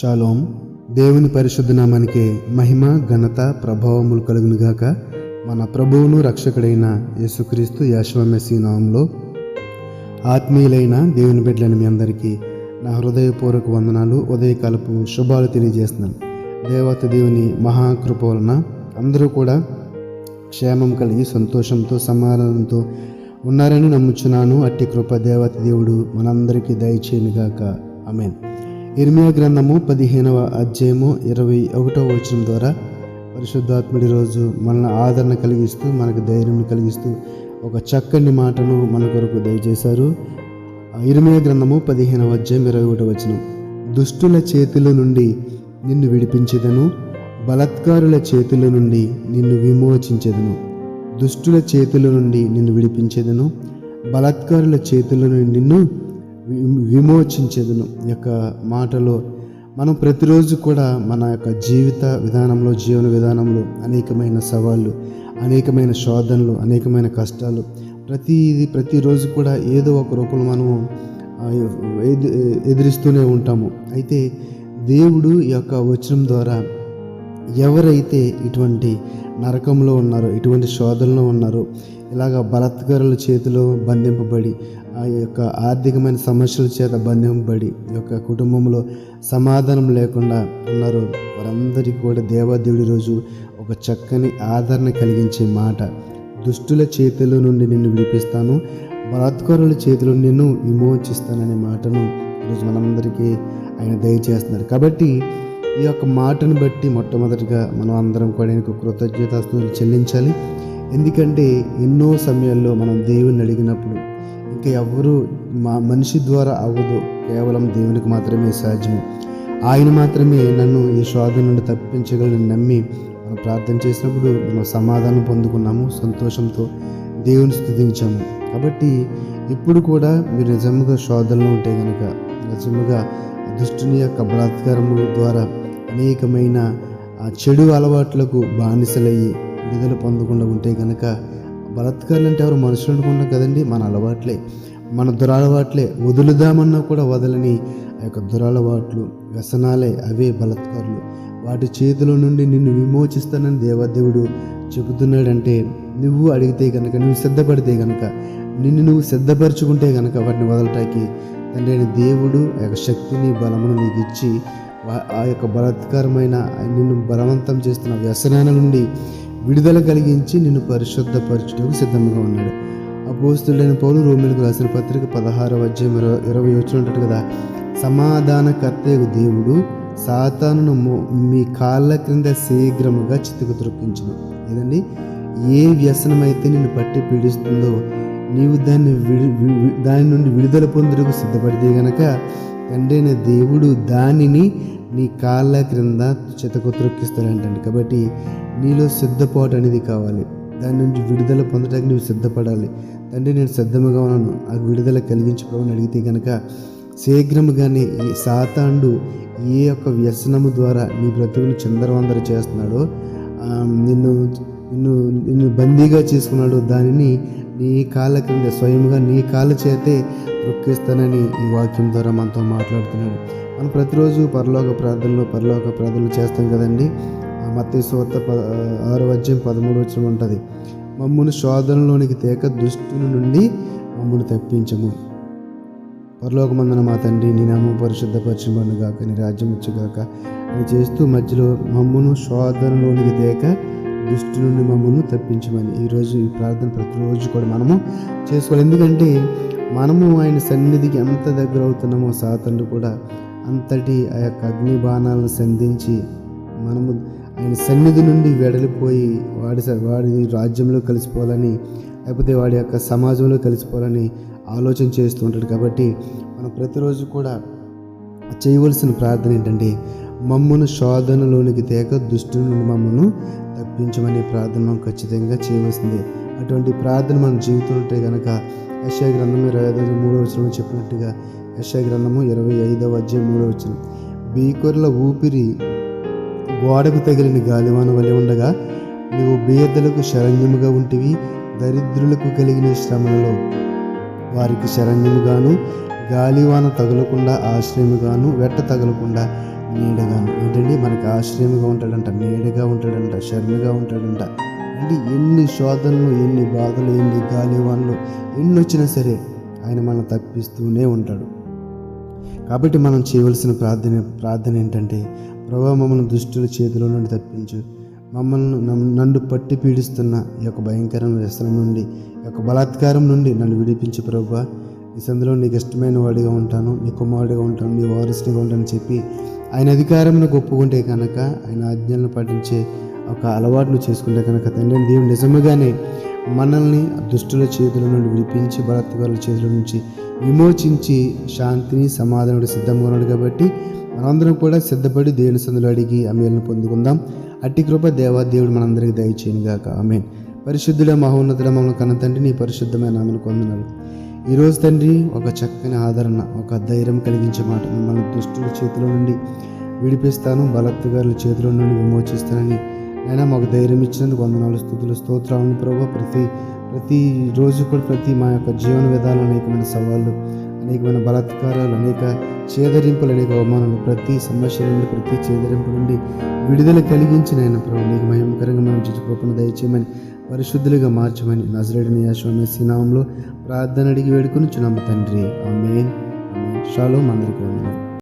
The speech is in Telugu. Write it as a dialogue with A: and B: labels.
A: షాలోమ్. దేవుని పరిశుద్ధ నామానికి మహిమ ఘనత ప్రభావములు కలుగునుగాక. మన ప్రభువును రక్షకుడైన యేసుక్రీస్తు యెహోవా మెస్సీయ నామములో ఆత్మీయులైన దేవుని బిడ్డలైన మీ అందరికీ నా హృదయపూర్వక వందనాలు, ఉదయకాలపు శుభాలు తెలియజేస్తున్నాను. దేవత దేవుని మహాకృప వలన అందరూ కూడా క్షేమం కలిగి సంతోషంతో సమాధానంతో ఉన్నారని నమ్ముచున్నాను. అట్టి కృప దేవత దేవుడు మనందరికీ దయచేయునుగాక. ఆమేన్. ఇర్మియా గ్రంథము 15వ అధ్యాయము 21వ వచనం ద్వారా పరిశుద్ధాత్ముడి రోజు మనల్ని ఆదరణ కలిగిస్తూ, మనకు ధైర్యం కలిగిస్తూ ఒక చక్కని మాటను మన కొరకు దయచేశారు. ఇర్మియా గ్రంథము 15వ అధ్యాయం 21వ వచనం. దుష్టుల చేతిలో నుండి నిన్ను విడిపించెదను, బలాత్కారుల చేతుల నుండి నిన్ను విమోచించెదను. దుష్టుల చేతుల నుండి నిన్ను విడిపించెదను, బలాత్కారుల చేతుల నుండి నిన్ను విమోచించెదను. ఈ యొక్క మాటలో మనం ప్రతిరోజు కూడా మన యొక్క జీవన విధానంలో అనేకమైన సవాళ్ళు, అనేకమైన శోధనలు, అనేకమైన కష్టాలు ప్రతిరోజు కూడా ఏదో ఒక రూపంలో మనము ఎదురిస్తూనే ఉంటాము. అయితే దేవుడు ఈ యొక్క వచనం ద్వారా ఎవరైతే ఇటువంటి నరకంలో ఉన్నారో, ఇటువంటి శోధనలో ఉన్నారో, ఇలాగ బలాత్కారుల చేతిలో బంధింపబడి, ఆ యొక్క ఆర్థికమైన సమస్యల చేత బంధింపబడి, ఈ యొక్క కుటుంబంలో సమాధానం లేకుండా ఉన్నారో వారందరికీ కూడా దేవాదేవుడి రోజు ఒక చక్కని ఆదరణ కలిగించే మాట. దుష్టుల చేతిలో నుండి నిన్ను విడిపిస్తాను, బలాత్కారుల చేతిలో నిన్ను విమోచిస్తాననే మాటను ఈరోజు మనందరికీ ఆయన దయచేస్తున్నారు. కాబట్టి ఈ యొక్క మాటను బట్టి మొట్టమొదటిగా మనం అందరం కూడా ఆయనకు కృతజ్ఞతాస్తుతులు చెల్లించాలి. ఎందుకంటే ఎన్నో సమయాల్లో మనం దేవుని అడిగినప్పుడు ఇంకా ఎవరు మనిషి ద్వారా అవ్వదు, కేవలం దేవునికి మాత్రమే సాధ్యము. ఆయన మాత్రమే నన్ను ఈ శోధన నుండి తప్పించగలని నమ్మి మనం ప్రార్థన చేసినప్పుడు మనం సమాధానం పొందుకున్నాము, సంతోషంతో దేవుని స్తుతించాము. కాబట్టి ఇప్పుడు కూడా మీరు నిజంగా శోధనలో ఉంటే కనుక, నిజంగా దుష్టుని యొక్క బలాత్కారముల ద్వారా అనేకమైన చెడు అలవాట్లకు బానిసలయ్యి విడుదల పొందకుండా ఉంటే కనుక, బలాత్కారాలు అంటే ఎవరు మనుషులు అనుకున్నా కదండి, మన అలవాట్లే, మన దురలవాట్లే. వదులుదామన్నా కూడా వదలని ఆ యొక్క దురలవాట్లు, వ్యసనాలే అవే బలాత్కారులు. వాటి చేతిలో నుండి నిన్ను విమోచిస్తానని దేవాదేవుడు చెబుతున్నాడంటే, నువ్వు అడిగితే కనుక, నువ్వు సిద్ధపడితే కనుక, నువ్వు సిద్ధపరచుకుంటే కనుక వాటిని వదలటానికి తండ్రి అయిన దేవుడు ఆ యొక్క శక్తిని, బలమును నీకు ఇచ్చి ఆ యొక్క బలాత్కారమైన నిన్ను బలవంతం చేస్తున్న వ్యసనాల నుండి విడుదల కలిగించి నిన్ను పరిశుద్ధపరచుటకు సిద్ధంగా ఉన్నాడు. అపోస్తలుడైన పౌలు రోమీయులకు రాసిన పత్రిక 16వ అధ్యాయం 20 వచనం ఉంటాడు కదా, సమాధానకర్తయగు దేవుడు సాతానును మీ కాళ్ళ క్రింద శీఘ్రముగా చితుకు త్రొక్కించును. ఏదండి, ఏ వ్యసనమైతే నిన్ను పట్టి పీడిస్తుందో నీవు దాని నుండి విడుదల పొందుటకు సిద్ధపడితే గనక తండ్రి అయిన దేవుడు దానిని నీ కాళ్ళ క్రింద చితకు త్రొక్కిస్తాడంటండి. కాబట్టి నీలో సిద్ధపాటు అనేది కావాలి. దాని నుంచి విడుదల పొందడానికి నువ్వు సిద్ధపడాలి. తండ్రి నేను సిద్ధముగా ఉన్నాను, ఆ విడుదల కలిగించుకోవాలని అడిగితే కనుక శీఘ్రముగానే ఈ సాతానుడు ఏ యొక్క వ్యసనము ద్వారా నీ బ్రతుకును చిందరవందర చేస్తున్నాడో, నిన్ను బందీగా చేసుకున్నాడో దానిని నీ కాళ్ళ క్రింద స్వయంగా నీ కాళ్ళ చేతే రొక్కిస్తానని ఈ వాక్యం ద్వారా మనతో మాట్లాడుతున్నాడు. మనం ప్రతిరోజు పరలోక ప్రార్థనలు చేస్తాం కదండి. మత్తయి సువార్త 6వ అధ్యాయం 13వ వచనం ఉంటుంది, మమ్మును శోధనలోనికి తేక దుష్టుని నుండి మమ్మల్ని తప్పించము. పరలోకమందున మా తండ్రి, నీ నామము పరిశుద్ధపరచబడునుగాక, నీ రాజ్యం వచ్చుగాక అని చేస్తూ మధ్యలో మమ్మును శోధనలోనికి తేక దుష్టు నుండి మమ్మల్ని తప్పించమని ఈరోజు ఈ ప్రార్థన ప్రతిరోజు కూడా మనము చేసుకోవాలి. ఎందుకంటే మనము ఆయన సన్నిధికి ఎంత దగ్గర అవుతున్నామో సాతానుడు కూడా అంతటి ఆ యొక్క అగ్ని బాణాలను సంధించి మనము ఆయన సన్నిధి నుండి వెడలిపోయి వాడి రాజ్యంలో కలిసిపోవాలని, లేకపోతే వాడి యొక్క సమాజంలో కలిసిపోవాలని ఆలోచన చేస్తూ ఉంటాడు. కాబట్టి మనం ప్రతిరోజు కూడా చేయవలసిన ప్రార్థన ఏంటంటే, మమ్మను శోధనలోనికి తేక దుష్టు నుండి మమ్మను తప్పించమనే ప్రార్థన ఖచ్చితంగా చేయవలసిందే. అటువంటి ప్రార్థన మన జీవితంలో ఉంటే కనుక యెషయా గ్రంథము 25వ వచనంలో చెప్పినట్టుగా, యెషయా గ్రంథము 25వ అధ్యాయం 3వ వచనం, బీకొర్ల ఊపిరి గోడకు తగిలిన గాలివాన వలె ఉండగా నీవు బీదలకు శరణ్యముగా ఉంటివి, దరిద్రులకు కలిగిన శ్రమలలో వారికి శరణ్యముగాను గాలివాన తగలకుండా ఆశ్రయముగాను, వెట్ట తగలకుండా నీడగాను. ఏంటండి, మనకి ఆశ్రయముగా ఉంటాడంట, నీడగా ఉంటాడంట, శరణుగా ఉంటాడంట. అంటే ఎన్ని శోధనలు, ఎన్ని బాధలు, ఎన్ని గాలివానలు ఎన్ని వచ్చినా సరే ఆయన మనల్ని తప్పిస్తూనే ఉంటాడు. కాబట్టి మనం చేయవలసిన ప్రార్థన ఏంటంటే, ప్రభువా మమ్మల్ని దుష్టుల చేతిలో నుండి తప్పించు, మమ్మల్ని నన్ను పట్టి పీడిస్తున్న ఈ యొక్క భయంకరమైన వ్యసనం నుండి, ఈ యొక్క బలాత్కారం నుండి నన్ను విడిపించి ప్రభువా, ఈ సందులో నీకు ఇష్టమైన వాడిగా ఉంటాను, నీ కుమారుడిగా ఉంటాను, నీ వారసునిగా ఉంటానని చెప్పి ఆయన అధికారంలో ఒప్పుకుంటే కనుక, ఆయన ఆజ్ఞలను పాటించే ఒక అలవాటును చేసుకుంటే కనుక తండ్రి దేవుడు నిజముగానే మనల్ని దుష్టుల చేతుల నుండి విడిపించి, బలాత్కారుల చేతుల నుంచి విమోచించి శాంతిని, సమాధానం సిద్ధంగా ఉన్నాడు. కాబట్టి మనందరం కూడా సిద్ధపడి దేవుని సందులో అడిగి ఆ మేలును పొందుకుందాం. అట్టి కృప దేవుడు మనందరికీ దయచేయను గాక. ఆమేన్. పరిశుద్ధుల మహోన్నతుల మమ్మల్ని కన్న తండ్రి, నీ పరిశుద్ధమైన నామమున వందనాలు. ఈరోజు తండ్రి ఒక చక్కని ఆదరణ, ఒక ధైర్యం కలిగించే మాట, మిమ్మల్ని దుష్టుల చేతిలో నుండి విడిపిస్తాను, బలాత్కారుల చేతిలో నుండి విమోచిస్తానని అయినా మాకు ధైర్యం ఇచ్చినందుకు వందనాలు, స్తుతులు, స్తోత్రాలను ప్రభు. ప్రతి రోజు కూడా మా యొక్క జీవన విధానం అనేకమైన సవాళ్ళు, అనేకమైన బలాత్కారాలు, అనేక చేదరింపులు, అనేక అవమానాలు, ప్రతి సమస్య నుండి, ప్రతి చేదరింపు నుండి విడుదల కలిగించిన ప్రభు నీకు మహిమకరంగా మనం కృపను దయచేయమని, పరిశుద్ధులుగా మార్చమని నజరేయుడైన యేసు మెస్సీ నామములో ప్రార్థన అడిగి వేడుకొనుచున్నాము తండ్రి. ఆమేన్. షాలోమ్. అందరికీ వందనాలు.